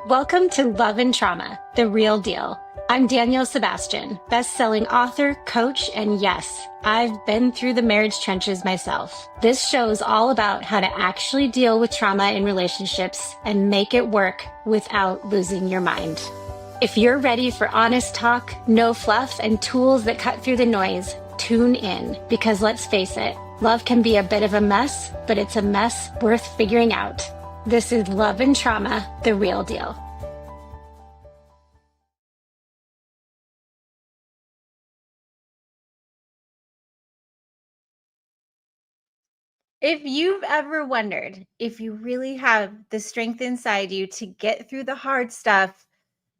Welcome to Love and Trauma, the real deal. I'm Danielle Sebastian, best-selling author, coach, and yes, I've been through the marriage trenches myself. This show is all about how to actually deal with trauma in relationships and make it work without losing your mind. If you're ready for honest talk, no fluff, and tools that cut through the noise, tune in because let's face it, love can be a bit of a mess, but it's a mess worth figuring out. This is Love and Trauma, the real deal. If you've ever wondered if you really have the strength inside you to get through the hard stuff,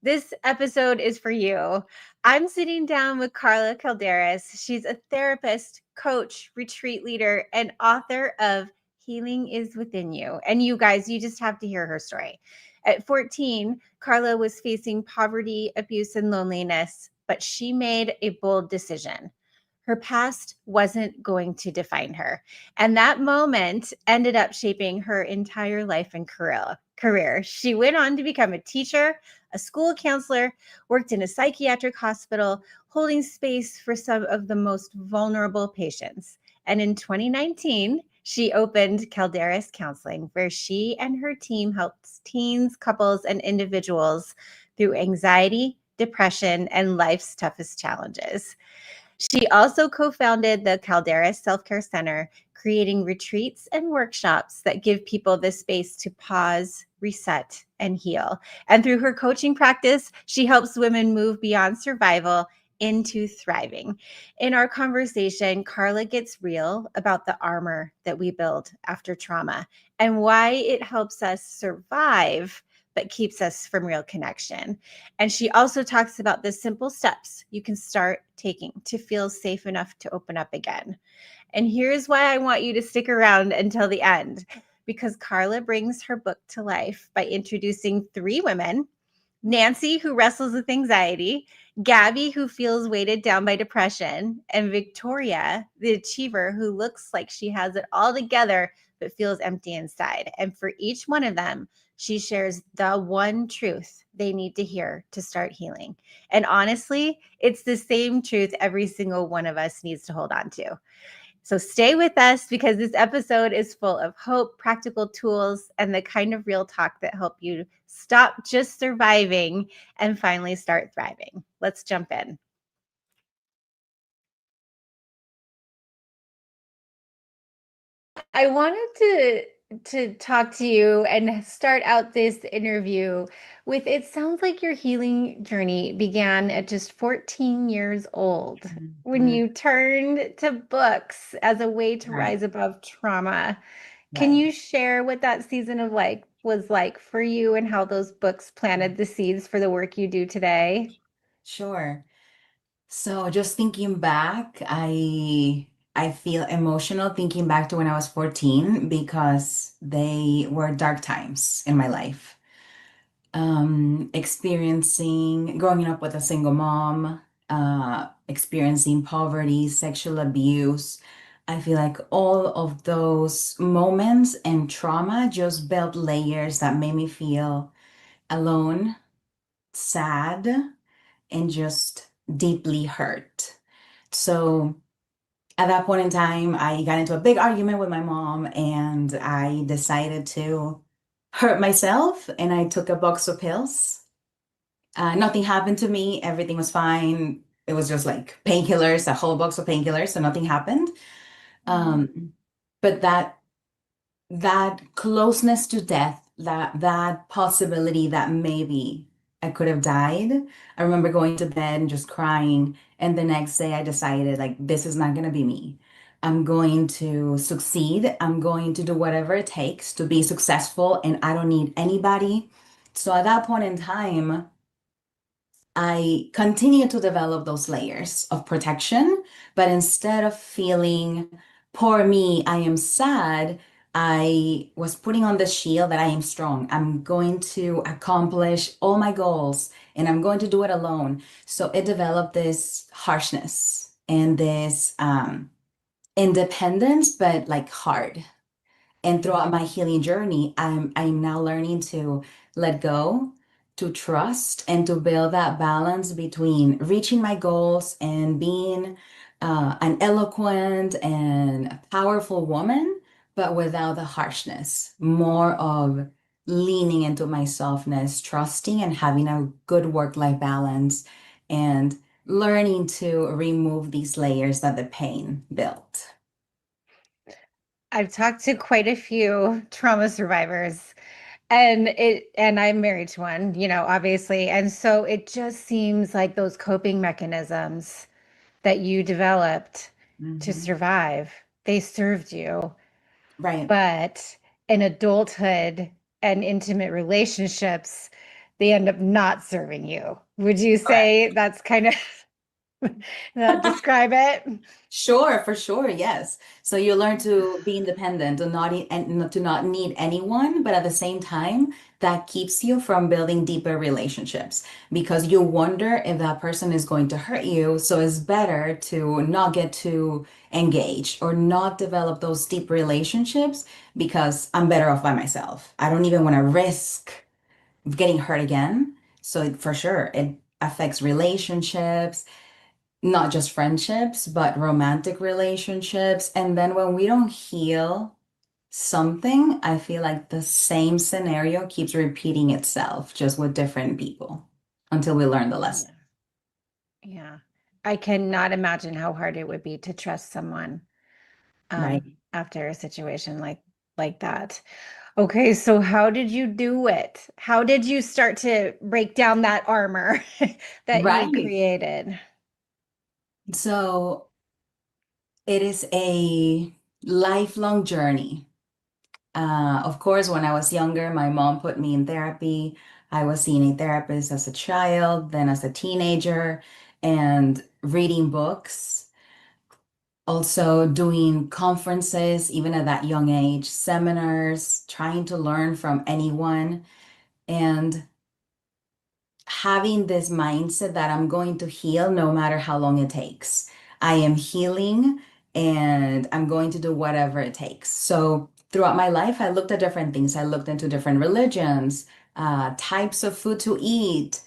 this episode is for you. I'm sitting down with Carla Calderas. She's a therapist, coach, retreat leader, and author of Healing is Within You. And you guys, you just have to hear her story. At 14, Carla was facing poverty, abuse, and loneliness, but she made a bold decision. Her past wasn't going to define her. And that moment ended up shaping her entire life and career. She went on to become a teacher, a school counselor, worked in a psychiatric hospital, holding space for some of the most vulnerable patients. And in 2019, she opened Calderas Counseling, where she and her team helps teens, couples, and individuals through anxiety, depression, and life's toughest challenges. She also co-founded the Calderas Self-Care Center, creating retreats and workshops that give people the space to pause, reset, and heal. And through her coaching practice, she helps women move beyond survival into thriving. In our conversation, Carla gets real about the armor that we build after trauma and why it helps us survive but keeps us from real connection. And she also talks about the simple steps you can start taking to feel safe enough to open up again. And here's why I want you to stick around until the end, because Carla brings her book to life by introducing three women: Nancy, who wrestles with anxiety; Gabby, who feels weighted down by depression; and Victoria, the achiever, who looks like she has it all together but feels empty inside. And for each one of them, she shares the one truth they need to hear to start healing. And honestly, it's the same truth every single one of us needs to hold on to. So stay with us because this episode is full of hope, practical tools, and the kind of real talk that help you stop just surviving and finally start thriving. Let's jump in. I wanted to talk to you and start out this interview with, it sounds like your healing journey began at just 14 years old when Mhm. you turned to books as a way to Right, rise above trauma. Can right. you share what that season of like was like for you and how those books planted the seeds for the work you do today? Sure. So just thinking back, I feel emotional thinking back to when I was 14 because they were dark times in my life. Experiencing growing up with a single mom, experiencing poverty, sexual abuse. I feel like all of those moments and trauma just built layers that made me feel alone, sad, and just deeply hurt. So at that point in time, I got into a big argument with my mom and I decided to hurt myself and I took a box of pills. Nothing happened to me, everything was fine. It was just like painkillers, a whole box of painkillers, so nothing happened. Mhm. But that closeness to death, that possibility that maybe I could have died. I remember going to bed and just crying. And the next day I decided like this is not gonna be me. I'm going to succeed. I'm going to do whatever it takes to be successful and I don't need anybody. So at that point in time, I continue to develop those layers of protection, but instead of feeling, poor me, I am sad, I was putting on the shield that I am strong. I'm going to accomplish all my goals and I'm going to do it alone. So it developed this harshness and this independence, but like hard. And throughout my healing journey, I'm now learning to let go, to trust and to build that balance between reaching my goals and being an eloquent and powerful woman, but without the harshness, more of leaning into my softness, trusting and having a good work-life balance, and learning to remove these layers that the pain built. I've talked to quite a few trauma survivors, and I'm married to one, obviously. And so it just seems like those coping mechanisms that you developed to Mhm. survive, they served you. Right. But in adulthood and intimate relationships, they end up not serving you. Would you Correct. say that's kind of describe it? Sure, for sure, yes. So you learn to be independent and to not need anyone, but at the same time, that keeps you from building deeper relationships because you wonder if that person is going to hurt you. So it's better to not get too engaged or not develop those deep relationships because I'm better off by myself. I don't even want to risk getting hurt again. So for sure, it affects relationships, not just friendships, but romantic relationships. And then when we don't heal something, I feel like the same scenario keeps repeating itself, just with different people until we learn the lesson. Yeah. Yeah. I cannot imagine how hard it would be to trust someone Right. after a situation like that. Okay, so how did you do it? How did you start to break down that armor that you had Right. created? So it is a lifelong journey. Of course, when I was younger, my mom put me in therapy. I was seeing a therapist as a child, then as a teenager, and reading books. Also doing conferences, even at that young age, seminars, trying to learn from anyone. And having this mindset that I'm going to heal no matter how long it takes. I am healing and I'm going to do whatever it takes. So throughout my life, I looked at different things. I looked into different religions, types of food to eat,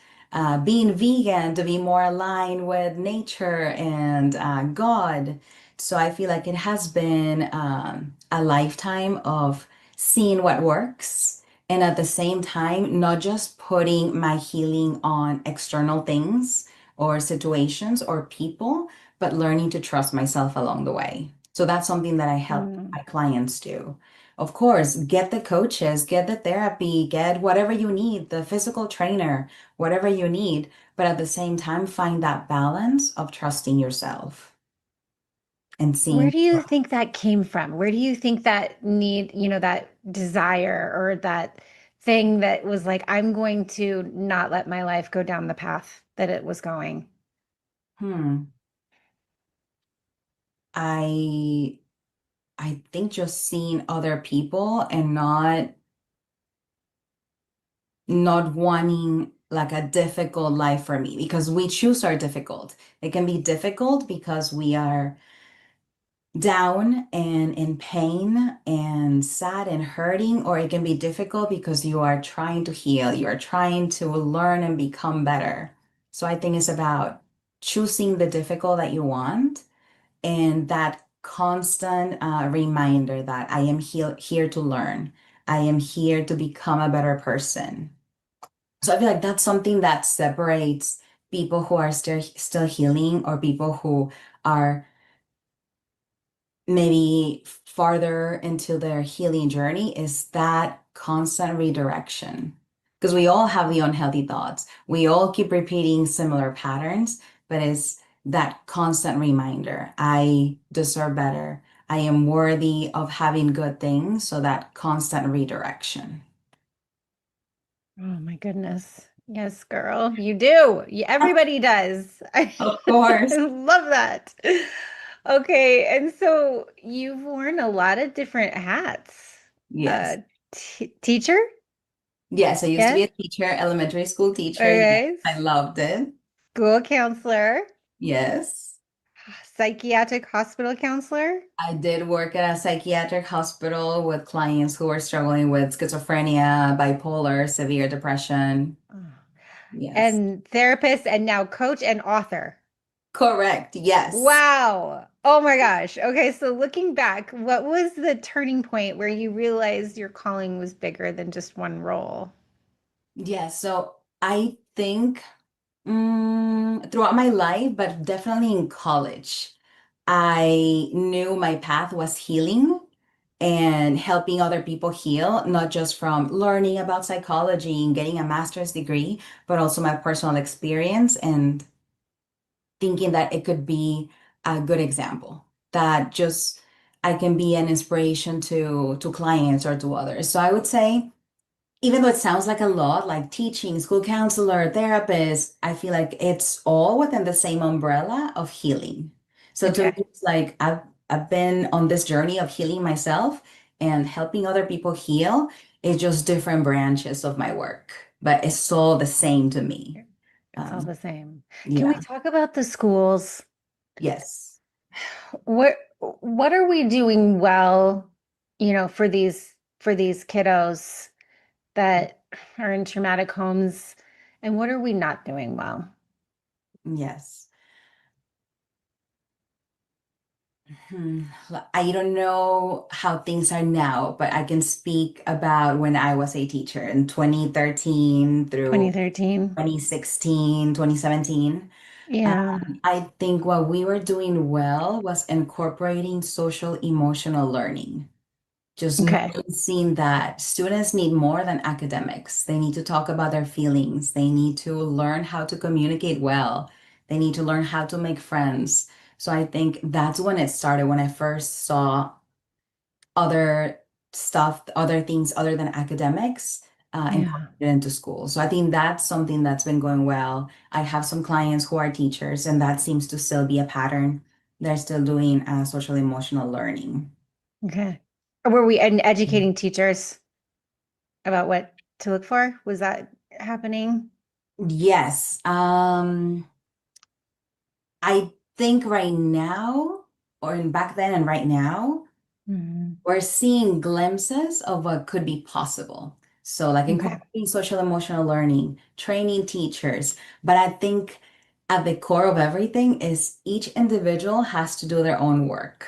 being vegan to be more aligned with nature and God. So I feel like it has been a lifetime of seeing what works and at the same time, not just putting my healing on external things or situations or people, but learning to trust myself along the way. So that's something that I help Mm. my clients do. Of course, get the coaches, get the therapy, get whatever you need, the physical trainer, whatever you need, but at the same time, find that balance of trusting yourself and Where seeing. do you think that came from? Where do you think that that desire or that thing that was like, I'm going to not let my life go down the path that it was going? Hmm, I I think just seeing other people and not wanting like a difficult life for me because we choose our difficult. It can be difficult because we are down and in pain and sad and hurting, or it can be difficult because you are trying to heal, you are trying to learn and become better. So I think it's about choosing the difficult that you want and that constant reminder that I am here to learn. I am here to become a better person. So I feel like that's something that separates people who are still healing or people who are maybe farther into their healing journey is that constant redirection. Because we all have the unhealthy thoughts. We all keep repeating similar patterns, but it's that constant reminder. I deserve better. I am worthy of having good things. So that constant redirection. Oh my goodness. Yes, girl, you do. Everybody does. I Of course. love that. Okay, and so you've worn a lot of different hats. Uh, Yes. Teacher? Yes, I used to be Yes. a teacher, elementary school teacher. Yes, Okay. I loved it. School counselor, Yes. psychiatric hospital counselor. I did work at a psychiatric hospital with clients who were struggling with schizophrenia, bipolar, severe depression. Yes. and therapist and now coach and author. Correct. Yes. Wow. Oh my gosh. Okay, so looking back, what was the turning point where you realized your calling was bigger than just one role? Yes. So I think throughout my life, but definitely in college, I knew my path was healing and helping other people heal, not just from learning about psychology and getting a master's degree, but also my personal experience and thinking that it could be a good example, that just I can be an inspiration to clients or to others. So I would say, even though it sounds like a lot, like teaching, school counselor, therapist, I feel like it's all within the same umbrella of healing. So to me, Okay. it's like I've been on this journey of healing myself and helping other people heal. It's just different branches of my work, but it's all the same to me. It's all Um, the same. Can we yeah. talk about the schools? Yes. What are we doing well, for these kiddos that are in traumatic homes, and what are we not doing well? Yes. I don't know how things are now, but I can speak about when I was a teacher in 2013 through 2013. 2016, 2017. Yeah. I think what we were doing well was incorporating social emotional learning. Just Okay. noticing that students need more than academics. They need to talk about their feelings. They need to learn how to communicate well. They need to learn how to make friends. So I think that's when it started, when I first saw other stuff, other things other than academics Yeah. incorporated into school. So I think that's something that's been going well. I have some clients who are teachers, and that seems to still be a pattern. They're still doing social emotional learning. Okay. Were we educating teachers about what to look for? Was that happening? Yes. I think right now, or in back then and right now, Mhm. we're seeing glimpses of what could be possible. So, like Okay. incorporating social emotional learning, training teachers. But I think at the core of everything is each individual has to do their own work.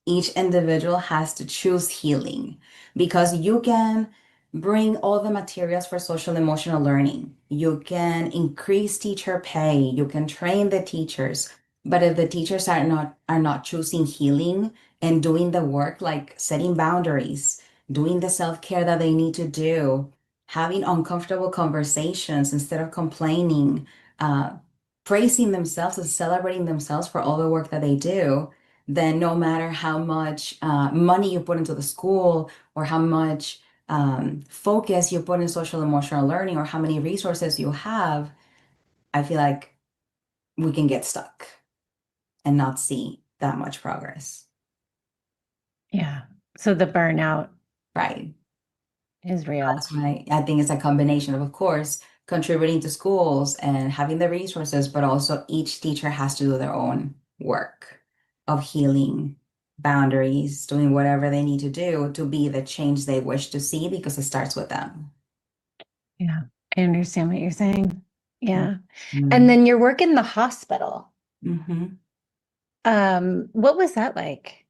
Each individual has to choose healing because you can bring all the materials for social emotional learning. You can increase teacher pay. You can train the teachers. But if the teachers are not choosing healing, and doing the work like setting boundaries, doing the self-care that they need to do, having uncomfortable conversations instead of complaining, uh, praising themselves and celebrating themselves for all the work that they do, then no matter how much money you put into the school or how much focus you put in social emotional learning or how many resources you have, I feel like we can get stuck and not see that much progress. Yeah. So the burnout Right. is real. That's right. I think it's a combination of course, contributing to schools and having the resources, but also each teacher has to do their own work of healing boundaries, doing whatever they need to do to be the change they wish to see because it starts with them. Yeah. I understand what you're saying. Yeah. And Mhm. then your work in the hospital. Mhm. What was that like?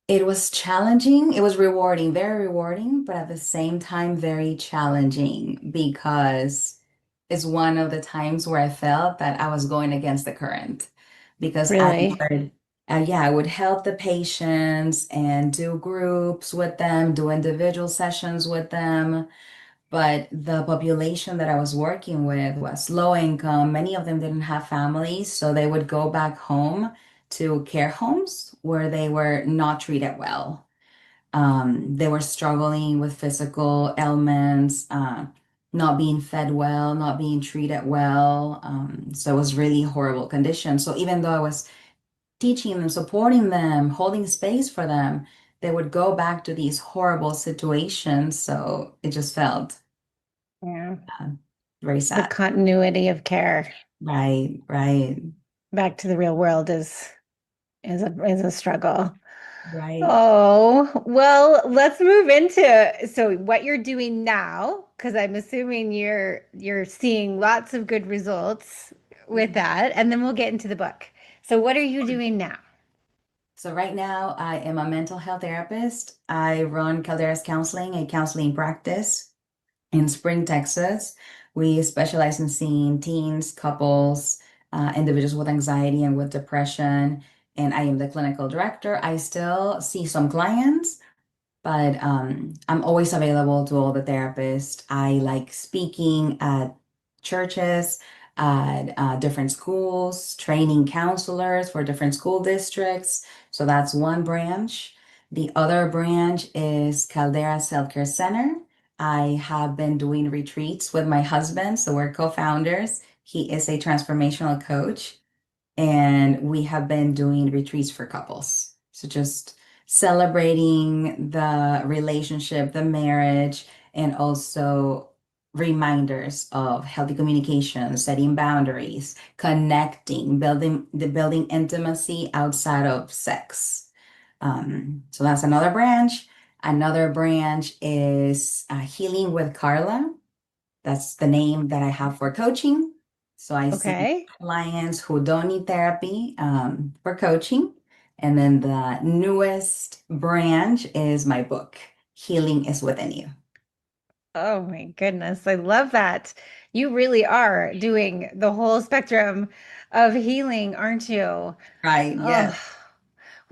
It was challenging. It was rewarding, very rewarding, but at the same time, very challenging because it's one of the times where I felt that I was going against the current because Really? I would help the patients and do groups with them, do individual sessions with them. But the population that I was working with was low income. Many of them didn't have families, so they would go back home to care homes where they were not treated well. They were struggling with physical ailments, not being fed well, not being treated well. So it was really horrible conditions. So even though I was teaching them, supporting them, holding space for them, they would go back to these horrible situations. So it just felt Yeah. uh, very The sad. continuity of care Right, right. back to the real world is a struggle. Right. Oh, well, let's move into so what you're doing now, because I'm assuming you're seeing lots of good results with Mhm. that, and then we'll get into the book. So what are you doing now? So right now, I am a mental health therapist. I run Calderas Counseling, a counseling practice in Spring, Texas. We specialize in seeing teens, couples, individuals with anxiety and with depression. And I am the clinical director. I still see some clients, but I'm always available to all the therapists. I like speaking at churches, at different schools, training counselors for different school districts. So that's one branch. The other branch is Caldera Self Care Center. I have been doing retreats with my husband, so we're co-founders. He is a transformational coach and we have been doing retreats for couples. So just celebrating the relationship, the marriage, and also reminders of healthy communication, setting boundaries, connecting, building intimacy outside of sex. So that's another branch. Another branch is healing with Carla. That's the name that I have for coaching. So I see Okay. clients who don't need therapy for coaching. And then the newest branch is my book, Healing is Within You. Oh my goodness, I love that. You really are doing the whole spectrum of healing, aren't you? Right, yes.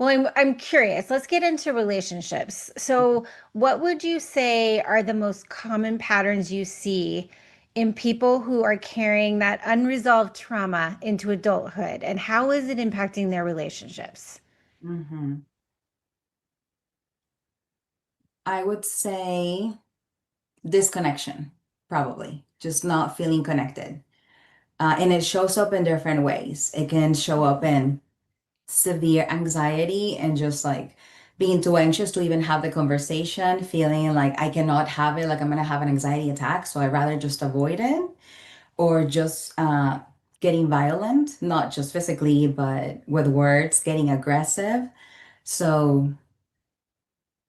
Oh, well, I'm curious. Let's get into relationships. So, what would you say are the most common patterns you see in people who are carrying that unresolved trauma into adulthood, and how is it impacting their relationships? hmm I would say disconnection, probably, just not feeling connected. And it shows up in different ways. It can show up in severe anxiety and just like being too anxious to even have the conversation, feeling like I cannot have it, like I'm gonna have an anxiety attack, so I'd rather just avoid it, or just getting violent, not just physically, but with words, getting aggressive. So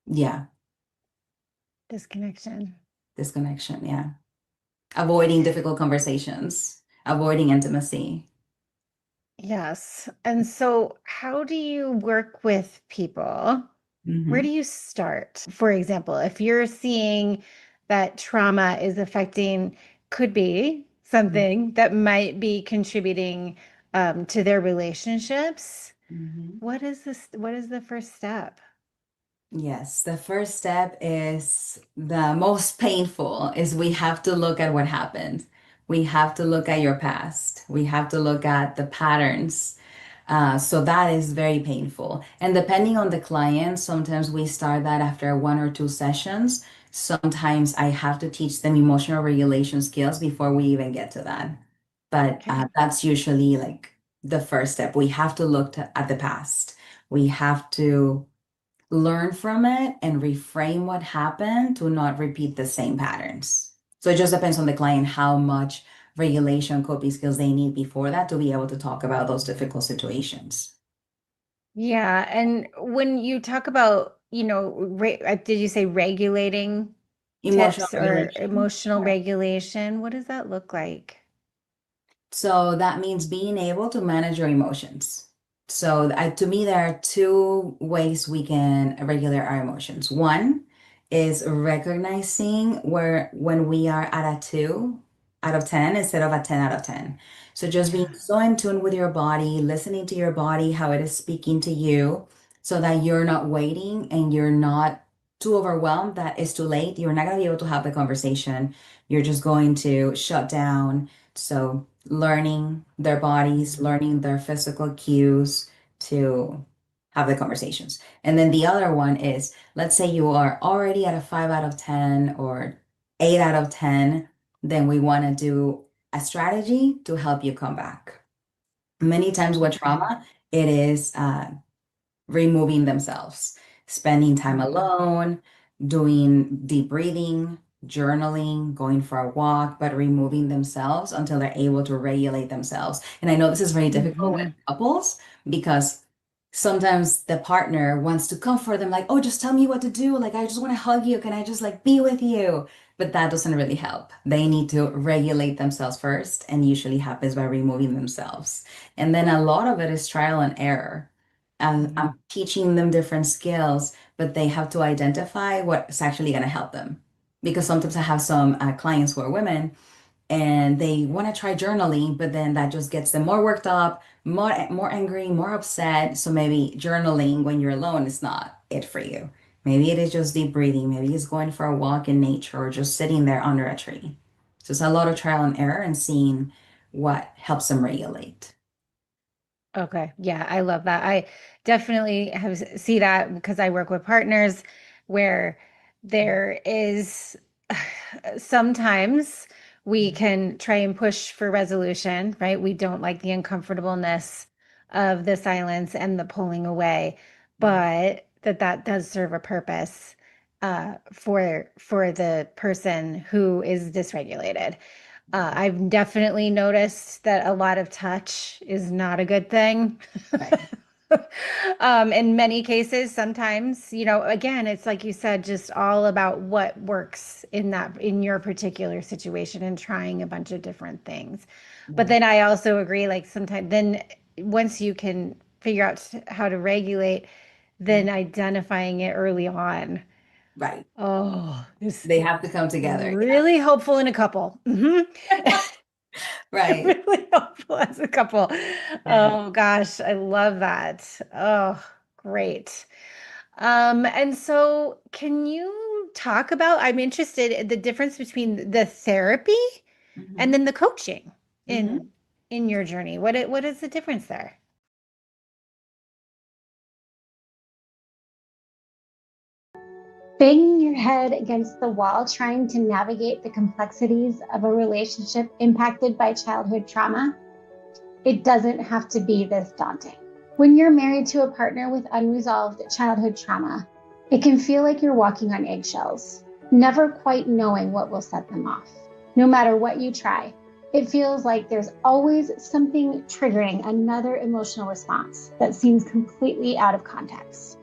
yeah, Disconnection. disconnection, yeah. Avoiding difficult conversations, avoiding intimacy. Yes. And so, how do you work with people? Where do hmm you start? For example, if you're seeing that trauma is affecting, could be something that might be contributing to their relationships. hmm What is this? What is the first step? Yes, the first step is the most painful is we have to look at what happened. We have to look at your past. We have to look at the patterns. So that is very painful. And depending on the client, sometimes we start that after one or two sessions. Sometimes I have to teach them emotional regulation skills before we even get to that. But Okay. that's usually like the first step. We have to look at the past. We have to learn from it and reframe what happened to not repeat the same patterns. So it just depends on the client how much regulation coping skills they need before that to be able to talk about those difficult situations. Yeah. And when you talk about, did you say regulating Emotional tips or regulation. emotional regulation? What does that look like? So that means being able to manage your emotions. So to me, there are two ways we can regulate our emotions. One is recognizing where when we are at a 2 out of 10 instead of a 10 out of 10. So just being Yeah. so in tune with your body, listening to your body, how it is speaking to you, so that you're not waiting and you're not too overwhelmed that it's too late. You're not going to be able to have the conversation. You're just going to shut down. So learning their bodies, learning their physical cues to have the conversations. And then the other one is, let's say you are already at a 5 out of 10 or 8 out of 10, then we want to do a strategy to help you come back. Many times with Okay. trauma, it is removing themselves, spending time Mhm. alone, doing deep breathing, journaling, going for a walk, but removing themselves until they're able to regulate themselves. And I know this is very difficult with Mhm. couples because sometimes the partner wants to comfort them, like, oh, just tell me what to do. Like, I just want to hug you. Can I just like be with you? But that doesn't really help. They need to regulate themselves first, and usually happens by removing themselves. And then a lot of it is trial and error. And Mhm. I'm teaching them different skills, but they have to identify what's actually going to help them. Because sometimes I have some clients who are women and they want to try journaling, but then that just gets them more worked up, more angry, more upset. So maybe journaling when you're alone is not it for you. Maybe it is just deep breathing. Maybe it's going for a walk in nature or just sitting there under a tree. So it's a lot of trial and error and seeing what helps them regulate. Okay. Yeah, I love that. I definitely see that because I work with partners where there is sometimes we can try and push for resolution, right? We don't like the uncomfortableness of the silence and the pulling away, but that does serve a purpose for the person who is dysregulated. I've definitely noticed that a lot of touch is not a good thing. Right. In many cases, sometimes, again, it's like you said, just all about what works in your particular situation and trying a bunch of different things. But Right. then I also agree, like sometimes then once you can figure out how to regulate, then identifying it early on. Right. Oh, is They have to come together. Yeah. really helpful in a couple. Right. Really helpful as a couple. Yeah. Oh gosh, I love that. Oh, great. And so can you talk about, I'm interested in the difference between the therapy and Hmm. then the coaching Hmm. in your journey. What is the difference there? Banging your head against the wall trying to navigate the complexities of a relationship impacted by childhood trauma, it doesn't have to be this daunting. When you're married to a partner with unresolved childhood trauma, it can feel like you're walking on eggshells, never quite knowing what will set them off. No matter what you try, it feels like there's always something triggering another emotional response that seems completely out of context.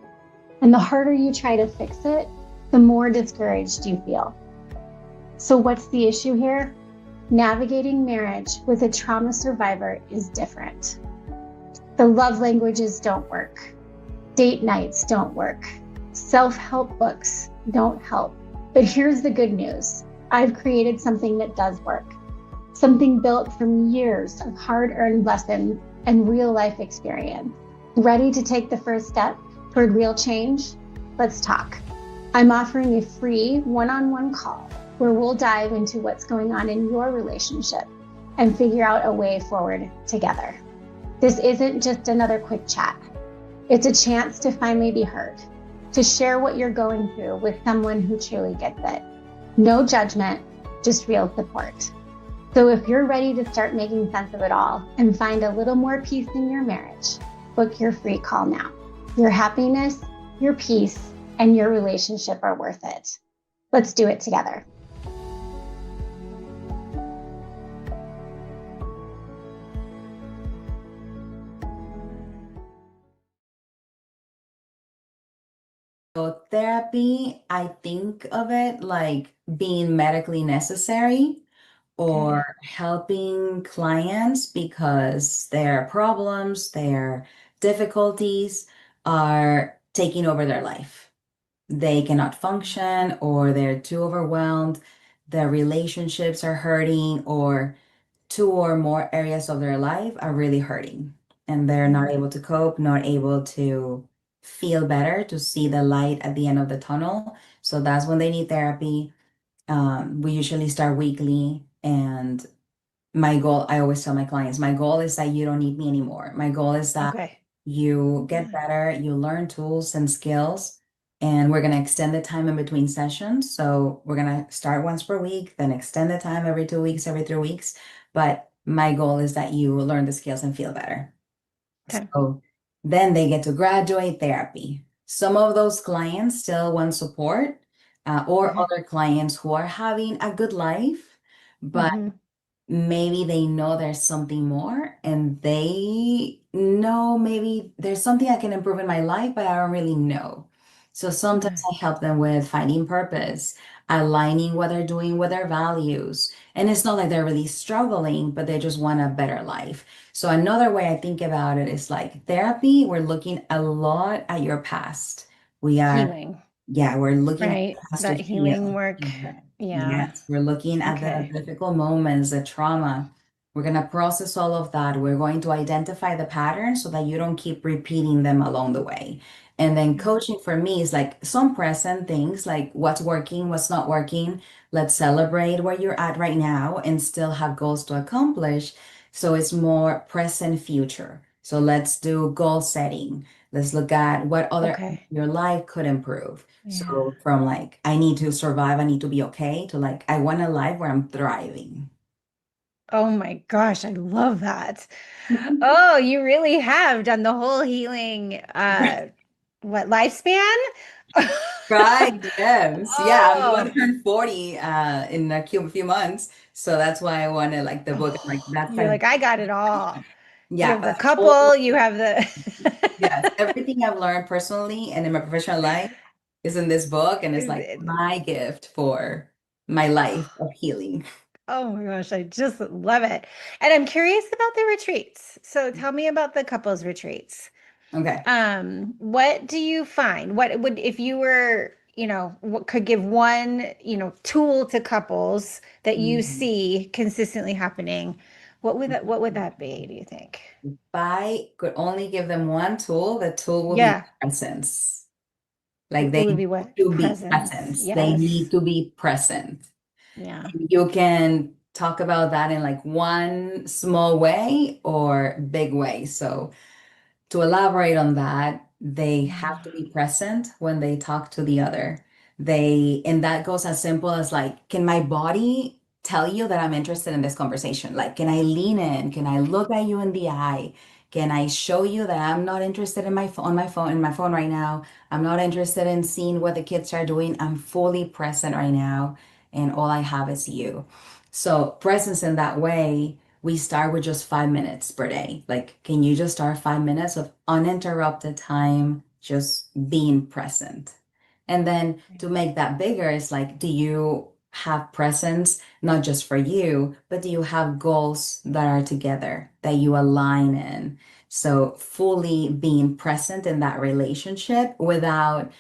And the harder you try to fix it, the more discouraged you feel. So, what's the issue here? Navigating marriage with a trauma survivor is different. The love languages don't work, date nights don't work, self help books don't help. But here's the good news: I've created something that does work, something built from years of hard earned lessons and real life experience. Ready to take the first step toward real change? Let's talk. I'm offering a free one-on-one call where we'll dive into what's going on in your relationship and figure out a way forward together. This isn't just another quick chat. It's a chance to finally be heard, to share what you're going through with someone who truly gets it. No judgment, just real support. So if you're ready to start making sense of it all and find a little more peace in your marriage, book your free call now. Your happiness, your peace, and your relationship are worth it. Let's do it together. So therapy, I think of it like being medically necessary Okay. or helping clients because their problems, their difficulties are taking over their life. They cannot function or they're too overwhelmed. Their relationships are hurting or two or more areas of their life are really hurting and they're not Mhm. able to cope, not able to feel better, to see the light at the end of the tunnel. So that's when they need therapy. We usually start weekly, and my goal, I always tell my clients, my goal is that you don't need me anymore. My goal is that Okay. you get Yeah. better, you learn tools and skills, and we're going to extend the time in between sessions. So we're going to start once per week, then extend the time every 2 weeks, every 3 weeks. But my goal is that you learn the skills and feel better. Okay. So then they get to graduate therapy. Some of those clients still want support, or Okay. other clients who are having a good life, but Hmm. maybe they know there's something more and they know maybe there's something I can improve in my life, but I don't really know. So sometimes Mm. I help them with finding purpose, aligning what they're doing with their values. And it's not like they're really struggling, but they just want a better life. So another way I think about it is like therapy, we're looking a lot at your past. We are, Healing, yeah, we're looking at right? your past to That healing heal. work. Yeah. Yeah. Yes, we're looking at the Okay. difficult moments, the trauma. We're going to process all of that. We're going to identify the patterns so that you don't keep repeating them along the way. And then Yeah. coaching for me is like some present things, like what's working, what's not working. Let's celebrate where you're at right now and still have goals to accomplish. So it's more present future. So let's do goal setting. Let's look at what other areas of Okay. your life could improve. Yeah. So from like, I need to survive, I need to be okay, to like, I want a life where I'm thriving. Oh my gosh, I love that. Oh, you really have done the whole healing, what, lifespan? Right, yes. Yeah, I'm going Oh, to turn 40 in a few months. So that's why I wanted like the book. I'm like, oh, that's you're like, like, I got it all. You yeah, have the all, couple, you have yes, the everything I've learned personally and in my professional life is in this book. And it's like my gift for my life of healing. Oh my gosh, I just love it. And I'm curious about the retreats. So tell me about the couples retreats. Okay. What do you find? What would, if you were, what could give one, tool to couples that you Mhm. see consistently happening? What would that be, do you think? If I could only give them one tool, the tool will be Yeah, presence. Like it they would need be what? to be Presence. present. They need Yes. to be present. Yeah. You can talk about that in like one small way or big way. So to elaborate on that, they have to Yeah. be present when they talk to the other. And that goes as simple as like, can my body tell you that I'm interested in this conversation? Like, can I lean in? Can I look at you in the eye? Can I show you that I'm not interested in my phone right now? I'm not interested in seeing what the kids are doing. I'm fully present right now, and all I have is you. So presence in that way, we start with just 5 minutes per day. Like, can you just start 5 minutes of uninterrupted time, just being present? And then to make that bigger, it's like, do you have presence, not just for you, but do you have goals that are together that you align in? So, fully being present in that relationship without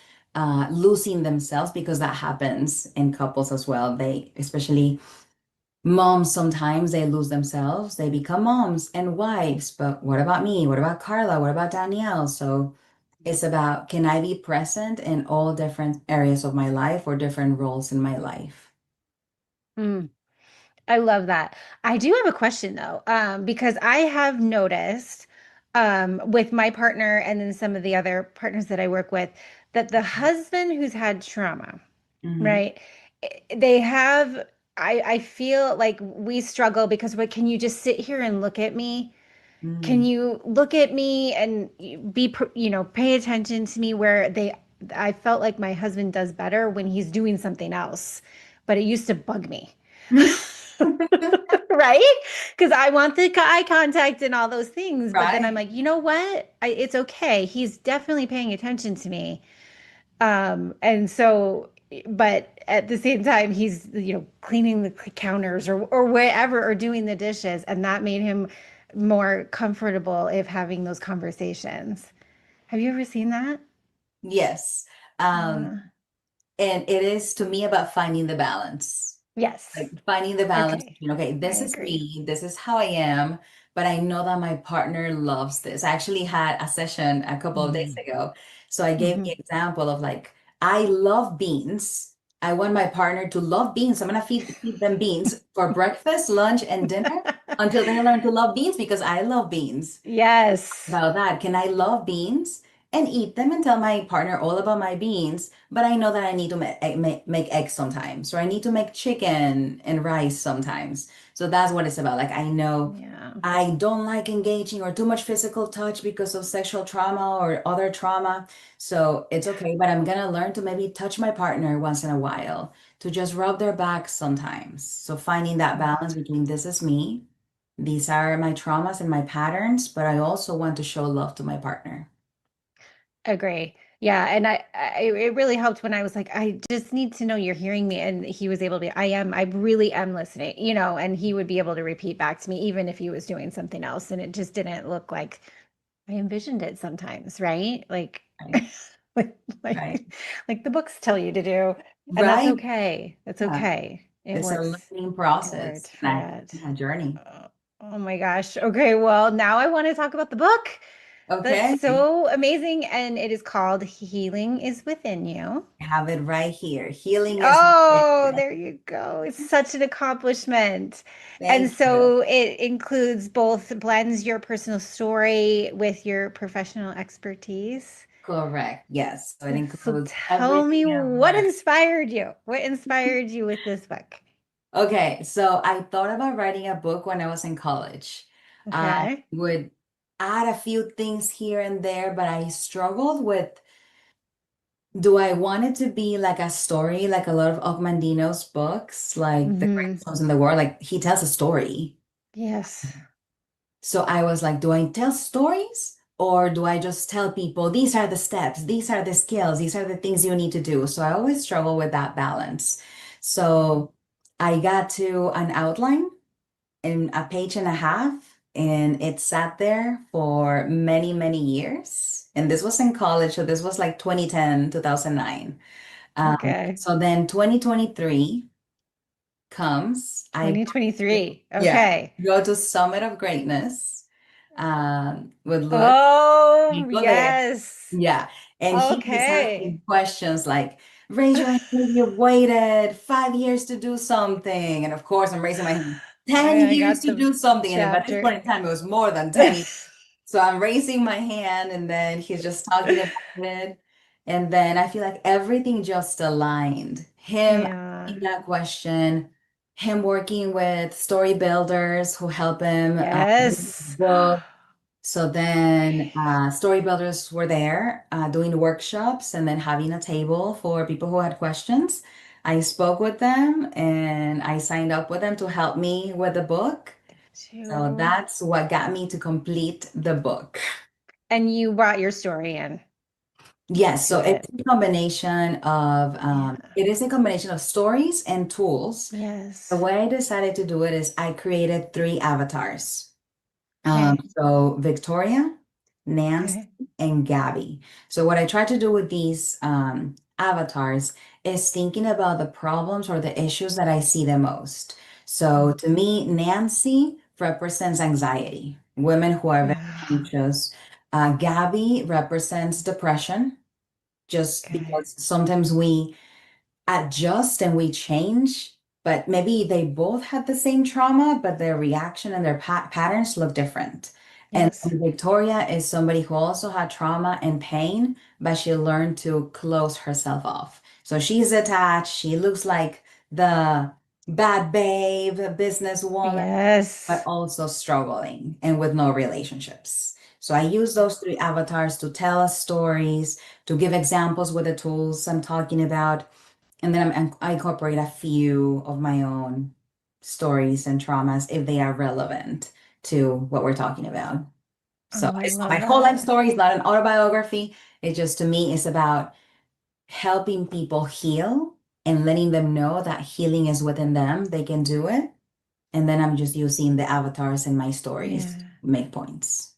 losing themselves, because that happens in couples as well. They, especially moms, sometimes they lose themselves. They become moms and wives. But what about me? What about Carla? What about Danielle? So it's about, can I be present in all different areas of my life or different roles in my life? Mm. I love that. I do have a question though, because I have noticed with my partner and then some of the other partners that I work with that the husband who's had trauma, Hmm. right? They have, I feel like we struggle because what can you just sit here and look at me? Can Mm. you look at me and pay attention to me where I felt like my husband does better when he's doing something else, but it used to bug me. Right? Because I want the eye contact and all those things, but then I'm Right? like, you know what? It's okay. He's definitely paying attention to me. And so, but at the same time, he's, cleaning the counters or wherever or doing the dishes, and that made him more comfortable if having those conversations. Have you ever seen that? Yes. Um, Yeah. and it is to me about finding the balance. Yes. Like finding the balance Okay. between, okay, I this is agree. me, this is how I am, but I know that my partner loves this. I actually had a session a couple of days Hmm. ago. So I gave Hmm. the example of like, I love beans. I want my partner to love beans. I'm gonna feed them beans for breakfast, lunch, and dinner until they learn to love beans because I love beans. Yes. About that. Can I love beans and eat them and tell my partner all about my beans? But I know that I need to make eggs sometimes, or I need to make chicken and rice sometimes. So that's what it's about. Like, I know Yeah. I don't like engaging or too much physical touch because of sexual trauma or other trauma. So it's okay, but I'm gonna learn to maybe touch my partner once in a while, to just rub their backs sometimes. So finding that balance between this is me, these are my traumas and my patterns, but I also want to show love to my partner. Agree. Yeah, and it really helped when I was like, I just need to know you're hearing me, and he was able to. I really am listening, and he would be able to repeat back to me even if he was doing something else, and it just didn't look like I envisioned it sometimes, right? Like, Right. like, Right. like the books tell you to do, and that's Right. okay. That's Yeah. okay. It It's a works. learning It worked process, for that that. journey. Oh my gosh. Okay, well, now I want to talk about the book. That's Okay. so amazing. And it is called Healing is Within You. I have it right here. Healing is Oh, within. there you go. It's such an accomplishment. And Thank you. so it includes both blends your personal story with your professional expertise. Correct. Yes. So it So includes tell me everything I've what learned. inspired you? What inspired you with this book? Okay, so I thought about writing a book when I was in college. I Okay. would add a few things here and there, but I struggled with, do I want it to be like a story, like a lot of Ogmandino's books, like The Hmm. Greatest Ones in the World? Like he tells a story. Yes. So I was like, do I tell stories or do I just tell people these are the steps, these are the skills, these are the things you need to do? So I always struggle with that balance. So I got to an outline in a page and a half, and it sat there for many, many years. And this was in college, so this was like 2010, 2009. Okay. So then 2023 comes. I 2023. yeah, Okay. go to Summit of Greatness with Louis. Oh, Go there. yes. Yeah. And he is Okay. asking questions like, raise your hand if you've waited 5 years to do something. And of course, I'm raising my hand, 10 I years got to the do something. And by this chapter. point in time, it was more than 10 years. So I'm raising my hand, and then he's just talking about it. And then I feel like everything just aligned. Him Yeah. asking that question, him working with story builders who help him with his Yes. book. So then story builders were there doing workshops and then having a table for people who had questions. I spoke with them and I signed up with them to help me with the book. So Two. that's what got me to complete the book. And you brought your story in Yes, to so it's it. a combination of Yeah. it is a combination of stories and tools. The Yes. way I decided to do it is I created three avatars. Okay. So Victoria, Nance, Okay. and Gabby. So what I try to do with these avatars is thinking about the problems or the issues that I see the most. So to me, Nancy represents anxiety, women who are very Yeah. anxious. Gabby represents depression, just Okay. because sometimes we adjust and we change, but maybe they both had the same trauma, but their reaction and their patterns look different. And Yes. Victoria is somebody who also had trauma and pain, but she learned to close herself off. So she's attached. She looks like the bad babe, businesswoman, but Yes. also struggling and with no relationships. So I use those three avatars to tell us stories, to give examples with the tools I'm talking about, and then I incorporate a few of my own stories and traumas if they are relevant to what we're talking about. So Oh, I it's not my love whole life that. story. It's not an autobiography. It just, to me, is about helping people heal and letting them know that healing is within them. They can do it. And then I'm just using the avatars in my stories to Yeah. make points.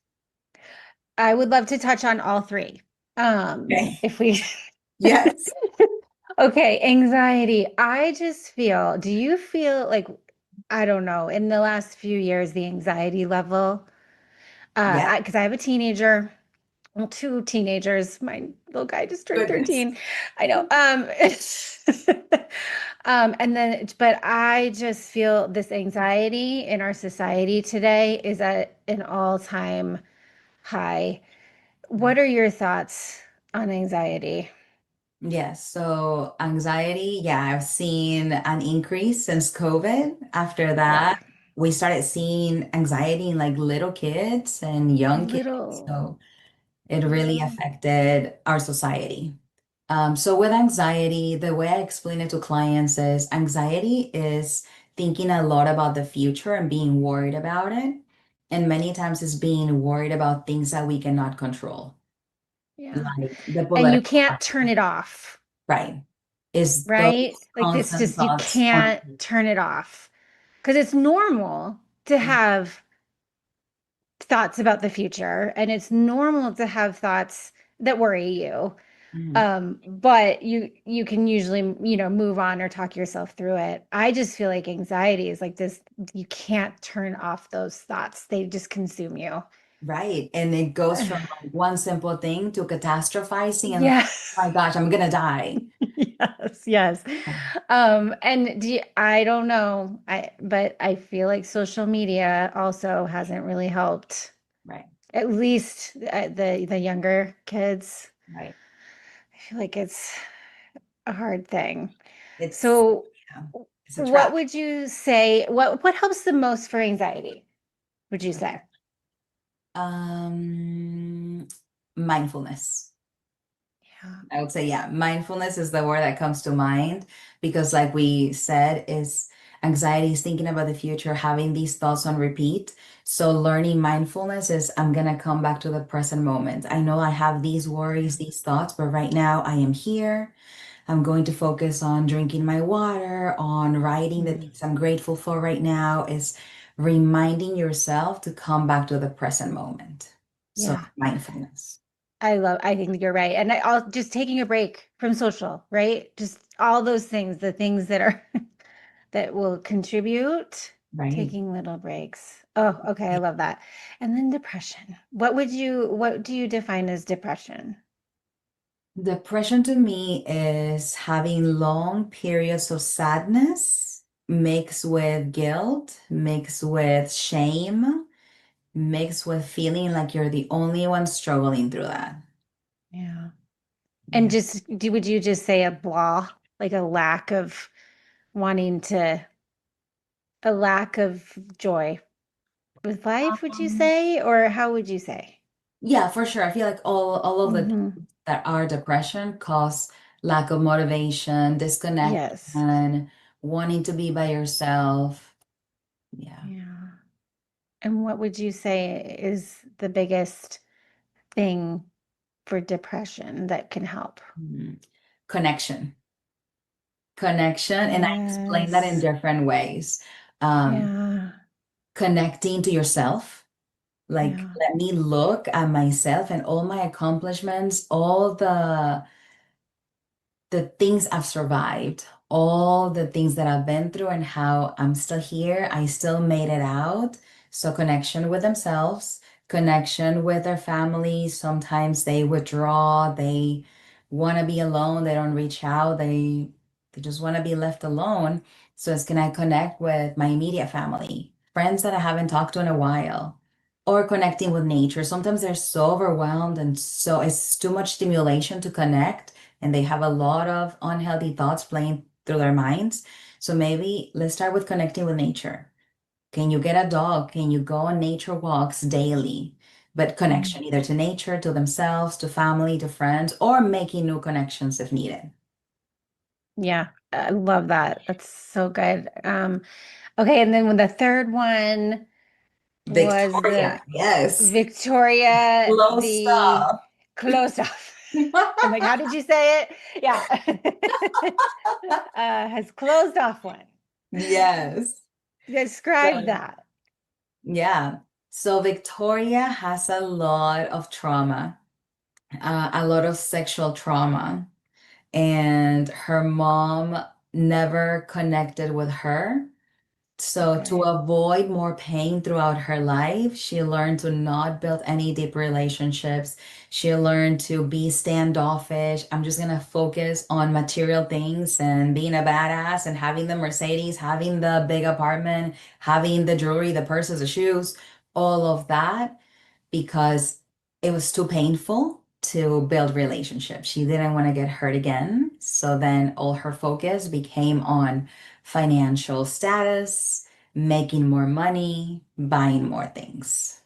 I would love to touch on all three. Okay. If we Yes. Okay, anxiety. I just feel, do you feel like, I don't know, in the last few years, the anxiety level, Yeah. because I have a teenager, well, two teenagers. My little guy just turned Goodness. 13. I know. And then, but I just feel this anxiety in our society today is at an all-time high. Yeah. What are your thoughts on anxiety? Yes, so anxiety, yeah, I've seen an increase since COVID. After Yeah. that, we started seeing anxiety in like little kids and young kids. Little. So it really Yeah. affected our society. So with anxiety, the way I explain it to clients is anxiety is thinking a lot about the future and being worried about it. And many times it's being worried about things that we cannot control, Yeah. like the And you political can't turn climate, it off, right? Is right? those Like it's constant just you thoughts on can't turn it off because it's normal to have thoughts about the future and it's normal to have thoughts that worry you. Mhm. But you can usually, move on or talk yourself through it. I just feel like anxiety is like this, you can't turn off those thoughts. They just consume you. Right. And it goes from like one simple thing to catastrophizing and like, oh my Yes. gosh, I'm gonna die. Yes, yes. And I don't know, but I feel like social media also hasn't really helped, Right, at least the younger kids. right. I feel like it's a hard thing. It's So, yeah, it's a what trap. would you say? What helps the most for anxiety, would you say? Um, Mindfulness. Yeah. I would say, yeah, mindfulness is the word that comes to mind because, like we said, is anxiety is thinking about the future, having these thoughts on repeat. So, learning mindfulness is I'm gonna come back to the present moment. I know I have these Yeah. worries, these thoughts, but right now I am here. I'm going to focus on drinking my water, on writing the Mm. things I'm grateful for right now, is reminding yourself to come back to the present moment. So, Yeah. mindfulness. I think you're right. And I'll just taking a break from social, right? Just all those things, the things that are that will contribute, Right. taking little breaks. Oh, okay, I love that. And then depression. What do you define as depression? Depression to me is having long periods of sadness mixed with guilt, mixed with shame, mixed with feeling like you're the only one struggling through that. Yeah. And Yeah. just would you just say a blah, like wanting to a lack of joy with life, would you Um, say? Or how would you say? yeah, for sure. I feel like all of the Hmm. things that are depression cause lack of motivation, Yes. disconnection, wanting to be by yourself. Yeah. Yeah. And what would you say is the biggest thing for depression that can help? Mhm. Connection. Connection, and I explain that in Yes. different ways. Um, Yeah. Connecting to yourself, like Yeah. let me look at myself and all my accomplishments, all the things I've survived, all the things that I've been through, and how I'm still here. I still made it out. So, connection with themselves, connection with their families. Sometimes they withdraw, they want to be alone, they don't reach out, they just want to be left alone. So, it's can I connect with my immediate family, friends that I haven't talked to in a while, or connecting with nature. Sometimes they're so overwhelmed and so it's too much stimulation to connect and they have a lot of unhealthy thoughts playing through their minds. So maybe let's start with connecting with nature. Can you get a dog? Can you go on nature walks daily? But Mm. connection either to nature, to themselves, to family, to friends, or making new connections if needed. Yeah. I love that. That's so good. Okay, and then when the third one was Victoria, the yes. Victoria, Close the stuff. closed off. I'm like, how did you say it? Yeah. Has closed off one. Yes. Describe So, that. yeah. So Victoria has a lot of trauma, a lot of sexual trauma. And her mom never connected with her. So, to Okay. avoid more pain throughout her life, she learned to not build any deep relationships. She learned to be standoffish. I'm just going to focus on material things and being a badass and having the Mercedes, having the big apartment, having the jewelry, the purses, the shoes, all of that because it was too painful to build relationships. She didn't want to get hurt again. So then all her focus became on financial status, making more money, buying more things.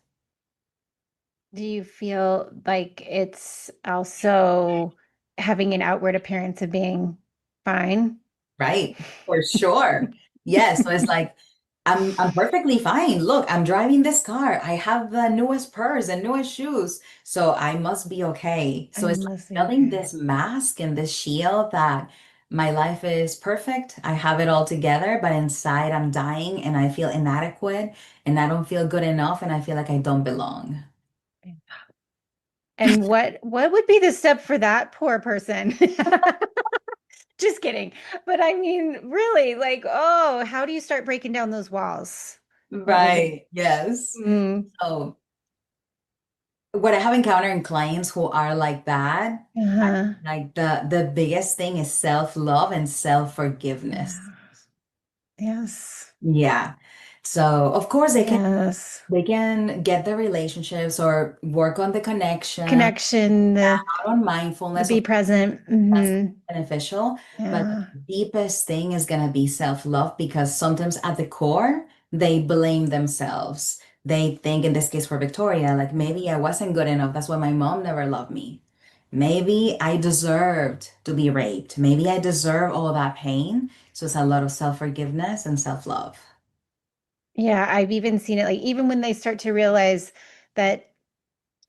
Do you feel like it's also having an outward appearance of being fine. Right, for sure. Yes, so it's like I'm perfectly fine. Look, I'm driving this car. I have the newest purse and newest shoes, so I must be okay. I So it's must like be building okay. this mask and this shield that my life is perfect. I have it all together, but inside I'm dying and I feel inadequate and I don't feel good enough and I feel like I don't belong. And what would be the step for that poor person? Just kidding. But I mean, really, like, oh, how do you start breaking down those walls? Like, Right. Yes. mm, So what I have encountered in clients who are like that, uh-huh. like the biggest thing is self-love and self-forgiveness. Yeah. Yes. Yeah. So of course Yes. they can get the relationships or work on the connection, Connection, out on the mindfulness. be present. That's Hmm. beneficial. But Yeah. the deepest thing is going to be self-love because sometimes at the core, they blame themselves. They think, in this case for Victoria, like maybe I wasn't good enough. That's why my mom never loved me. Maybe I deserved to be raped. Maybe I deserve all that pain. So it's a lot of self-forgiveness and self-love. Yeah. I've even seen it, like, even when they start to realize that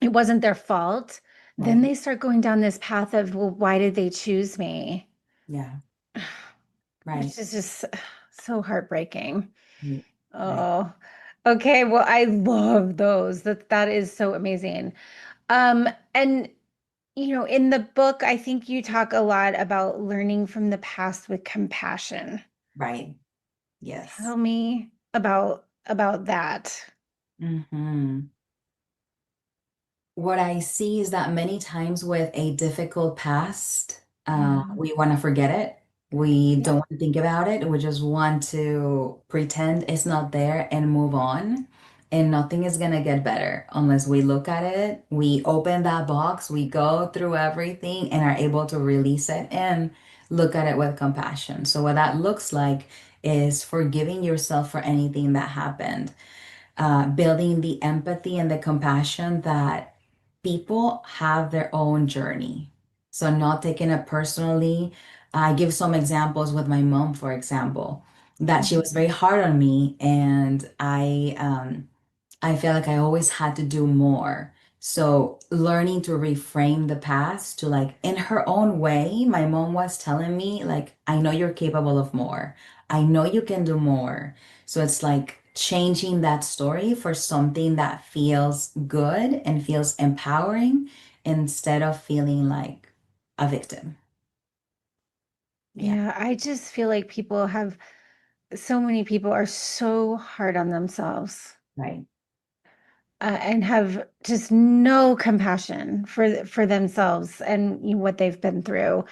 it wasn't their fault, then Right. they start going down this path of, well, why did they choose me? Yeah. Right. Which is just so heartbreaking. Mm, right. Oh, okay. Well, I love those. That is so amazing. And in the book, I think you talk a lot about learning from the past with compassion. Right. Yes. Tell me about that. Hmm. What I see is that many times with a difficult past, Mm. we want to forget it. We Yeah. don't want to think about it. We just want to pretend it's not there and move on. And nothing is going to get better unless we look at it. We open that box, we go through everything and are able to release it and look at it with compassion. So, what that looks like is forgiving yourself for anything that happened, building the empathy and the compassion that people have their own journey. So, not taking it personally. I give some examples with my mom, for example, that she was Mhm. very hard on me, and I felt like I always had to do more. So, learning to reframe the past to, like, in her own way, my mom was telling me, like, I know you're capable of more. I know you can do more. So, it's like changing that story for something that feels good and feels empowering instead of feeling like a victim. Yeah, Yeah, I just feel like so many people are so hard on themselves, right, and have just no compassion for themselves and what they've been through.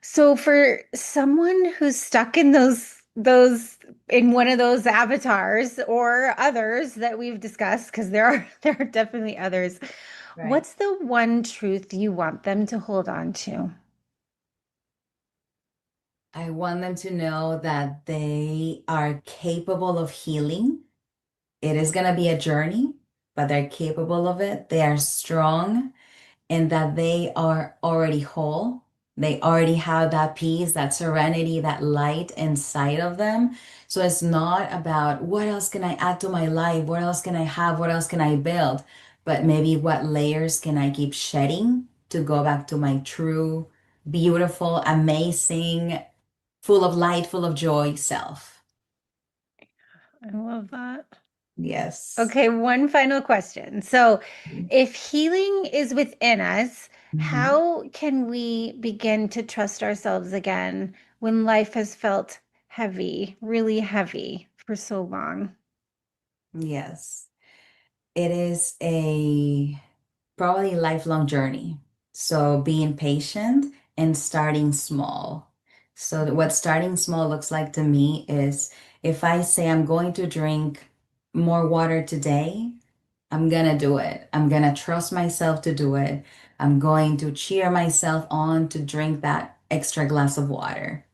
So for someone who's stuck in those in one of those avatars or others that we've discussed, because there are definitely others, right. what's the one truth you want them to hold on to? I want them to know that they are capable of healing. It is going to be a journey, but they're capable of it. They are strong and that they are already whole. They already have that peace, that serenity, that light inside of them. So it's not about what else can I add to my life? What else can I have? What else can I build? But maybe what layers can I keep shedding to go back to my true, beautiful, amazing, full of light, full of joy self. I love that. Yes. Okay, one final question. So, if healing is within us, Mhm. how can we begin to trust ourselves again when life has felt heavy, really heavy for so long? Yes. It is a probably lifelong journey. So being patient and starting small. So what starting small looks like to me is if I say I'm going to drink more water today, I'm gonna do it. I'm gonna trust myself to do it. I'm going to cheer myself on to drink that extra glass of water.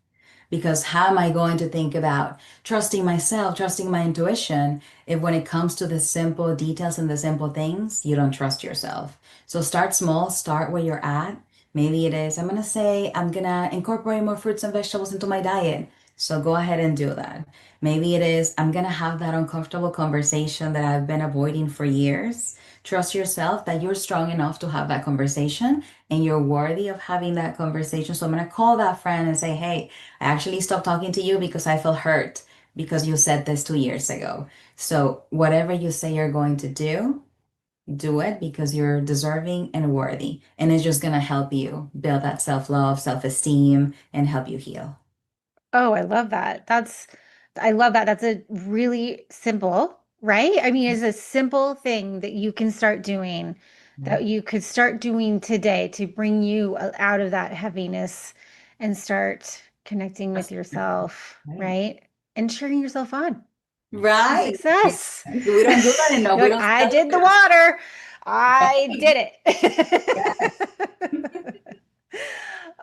Because how am I going to think about trusting myself, trusting my intuition, if when it comes to the simple details and the simple things, you don't trust yourself? So start small, start where you're at, Maybe it is, I'm going to say, I'm going to incorporate more fruits and vegetables into my diet. So go ahead and do that. Maybe it is, I'm going to have that uncomfortable conversation that I've been avoiding for years. Trust yourself that you're strong enough to have that conversation and you're worthy of having that conversation. So I'm going to call that friend and say, hey, I actually stopped talking to you because I feel hurt because you said this 2 years ago. So whatever you say you're going to do it because you're deserving and worthy. And it's just going to help you build that self-love, self-esteem, and help you heal. Oh, I love that. I love that. That's a really simple, right? I mean, it's a simple thing that you can start doing, that you could start doing today to bring you out of that heaviness and start connecting with yourself, Right. right? And cheering yourself on for Right. success. We don't do that enough. You're We like, don't I did the celebrate. water. I Right. did Yes, it.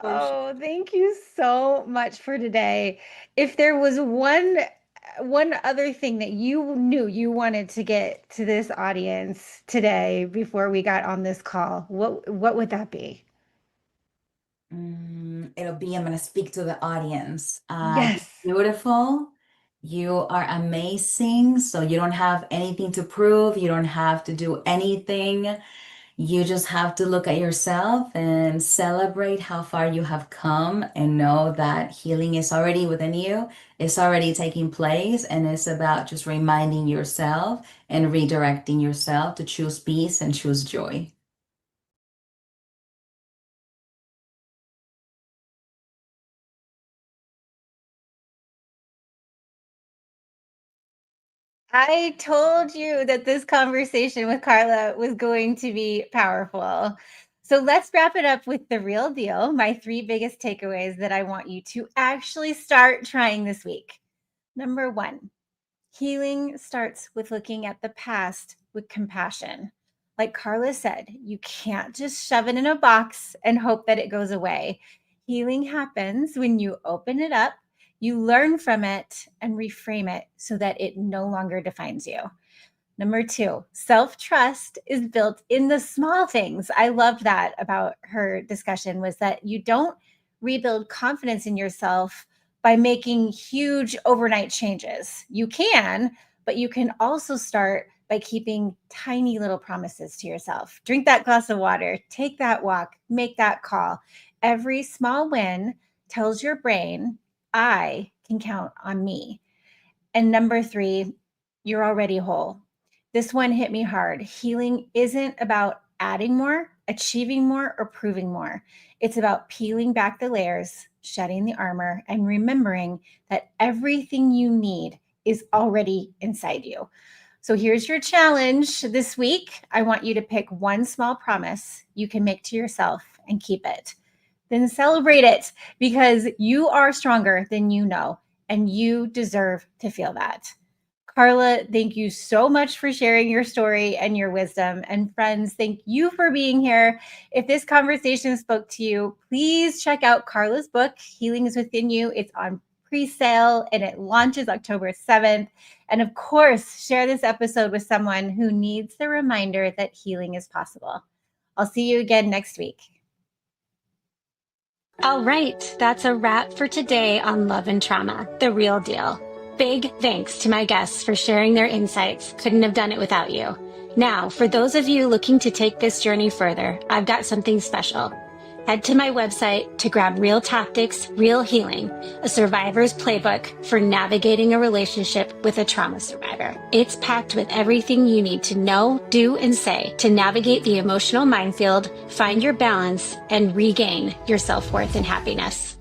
for sure. Oh, thank you so much for today. If there was one other thing that you knew you wanted to get to this audience today before we got on this call, what would that be? It'll be, I'm going to speak to the audience. Yes. You're beautiful. You are amazing. So you don't have anything to prove. You don't have to do anything. You just have to look at yourself and celebrate how far you have come and know that healing is already within you. It's already taking place. And it's about just reminding yourself and redirecting yourself to choose peace and choose joy. I told you that this conversation with Carla was going to be powerful. So let's wrap it up with the real deal, my three biggest takeaways that I want you to actually start trying this week. Number one, healing starts with looking at the past with compassion. Like Carla said, you can't just shove it in a box and hope that it goes away. Healing happens when you open it up, you learn from it, and reframe it so that it no longer defines you. Number two, self trust is built in the small things. I loved that about her discussion was that you don't rebuild confidence in yourself by making huge overnight changes. You can, but you can also start by keeping tiny little promises to yourself. Drink that glass of water, take that walk, make that call. Every small win tells your brain, I can count on me. And number three, you're already whole. This one hit me hard. Healing isn't about adding more, achieving more, or proving more. It's about peeling back the layers, shedding the armor, and remembering that everything you need is already inside you. So here's your challenge this week. I want you to pick one small promise you can make to yourself and keep it. Then celebrate it because you are stronger than you know, and you deserve to feel that. Carla, thank you so much for sharing your story and your wisdom. And friends, thank you for being here. If this conversation spoke to you, please check out Carla's book, Healing is Within You. It's on pre-sale and it launches October 7th. And of course, share this episode with someone who needs the reminder that healing is possible. I'll see you again next week. All right, that's a wrap for today on Love and Trauma, the real deal. Big thanks to my guests for sharing their insights. Couldn't have done it without you. Now, for those of you looking to take this journey further, I've got something special. Head to my website to grab Real Tactics, Real Healing, a survivor's playbook for navigating a relationship with a trauma survivor. It's packed with everything you need to know, do, and say to navigate the emotional minefield, find your balance, and regain your self-worth and happiness.